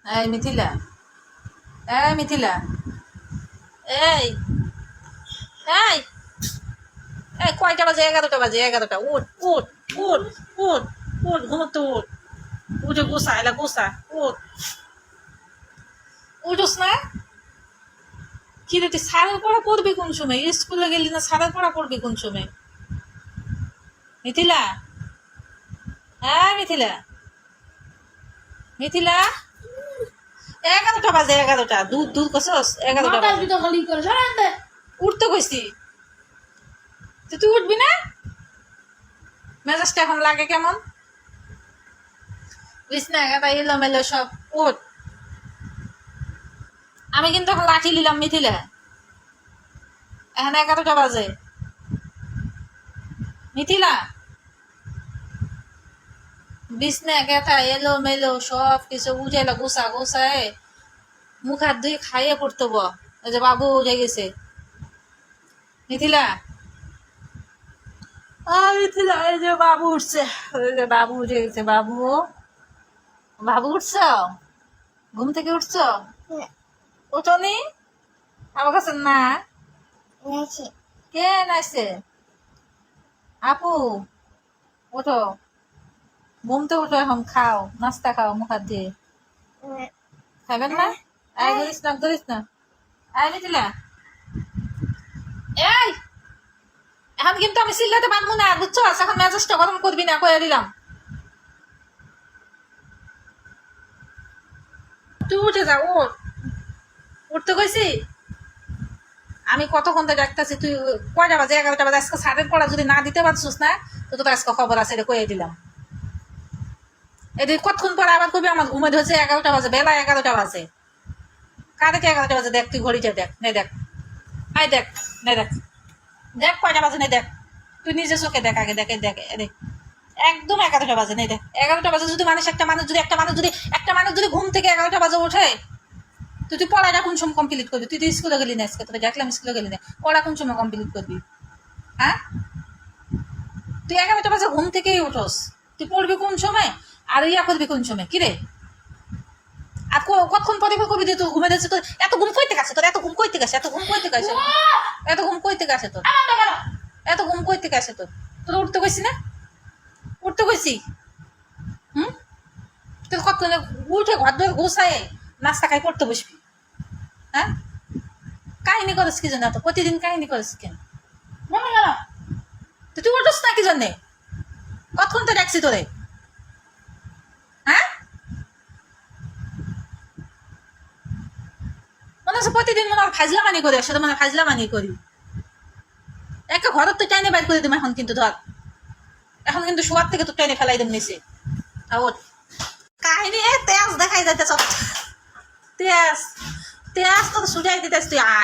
এই মিথিলা, এই মিথিলা, এই এই এই কয়টা বাজে? 11টা বাজে, 11টা। উঠ উঠ উঠ উঠ উঠ, ঘুমোতে উঠ। উঠে গোসা, এলা গোসা, উঠ। উঠোস না? কি রে তুই সারার পড়া পড়বি কোন সময়? স্কুলে গেলি না, সারার পড়া পড়বি কোন সময়? মিথিলা, হ্যাঁ মিথিলা, মিথিলা, 11টা বাজে, 11টা। দুধ দুধ কষস? 11টা বাজে। উঠতে কইছি, তুই উঠবি না? মেজাজটা এখন লাগে কেমন? বিছনা এগাটা এলোমেলো সব। উঠ। আমি কিন্তু এখন লাঠি নিলাম মিথিলা। এখন 11টা বাজে। মিথিলা, বিছনা গেথা এলোমেলো সব কিছু উঠাইলো, গুছা গুছায় মুখ হাত ধুয়ে খাইয়ে পড়তে ব। ওই যে বাবু উঠে গেছে। মিথিলা, মিথিলা, এই যে বাবু উঠছে। ওই যে বাবু উঠে গেছে। বাবু, বাবু উঠছ? ঘুম থেকে উঠছ? উঠনি? আমার কাছে না। কে নাইছে? আপু, উঠো। ঘুম থেকে উঠো, এখন খাও, নাস্তা খাও মুখ হাত দিয়ে। খাবেন না? আয় করিস না, করিস না। আয় মিথিলা, এই এখন কিন্তু আমি চিল্লাতে পারবো না, বুঝছো? এখন মেজাজটা গরম করবি না, কয়ে দিলাম। তুই উঠে যা, উঠ। উঠতে কইছি? আমি কতক্ষণ থেকে ডাকতেছি, তুই কয়টা বাজে? 11টা বাজে। আজকে সারের পড়া যদি না দিতে পারছিস না, তো তোর আজকে খবর আছে, এটা কয়ে দিলাম। এদিকে কতক্ষণ পরে আবার কবি আমার ঘুমে ধরছে 11টা বাজে, বেলা 11টা বাজে। কারে 11টা বাজে? দেখ তুই ঘড়িটা, দেখ নে, দেখ। আয় দেখ, নে দেখ, দেখ কয়টা বাজে নে, দেখ। তুই নিজে চোখে দেখ, আগে দেখে দেখ, দেখ। একদম 11টা বাজে নেই, দেখ। 11টা বাজে যদি মানুষ, একটা মানুষ যদি ঘুম থেকে 11টা বাজে ওঠে, তুই পড়াটা কোন সময় কমপ্লিট করবি? তুই তো স্কুলে গেলি না আজকে, তোকে দেখলাম স্কুলে গেলি না। পড়া কোন সময় কমপ্লিট করবি? হ্যাঁ, তুই 11টা বাজে ঘুম থেকেই উঠোস, তুই পড়বি কোন সময়? আর ইয়া করবি কোন সময়? কিরে, আর কতক্ষণ পরে করবি? তুই তো ঘুমে যাচ্ছে, তোর এত ঘুম কইতে গেছে? তোর এত ঘুম কইতে গেছে? এত ঘুম কইতে গেছে? এত ঘুম কইতে গেছে তোর? এত ঘুম কইতে গেছে তোর? তোর উঠতে কইছি না? উঠতে কইছি? হুম, তুই কতক্ষণ উঠে ঘর ধরে গোছায় নাস্তা খাই পড়তে বসবি? হ্যাঁ, কাহিনী করিস কি জন্য? তো প্রতিদিন কাহিনী করিস কেন? তুই উঠোস না কি জন্যে? কতক্ষণ তো ডাকছি তোরে? হ্যাঁ, মনে হচ্ছে প্রতিদিন মনে হয় ফাজলামানি করি, একসাথে মনে হয় ফাজলামানি করি। একটা ঘরের তো টাইনে বাইর করে দিম এখন, কিন্তু ধর এখন কিন্তু শোয়ার থেকে তো টাইনে ফেলাই দেব নিচে। কাহিনী তেজ দেখাই যাইতে সব। তেজ তেজ তো ছুটাই দিতেছ তুই। আয়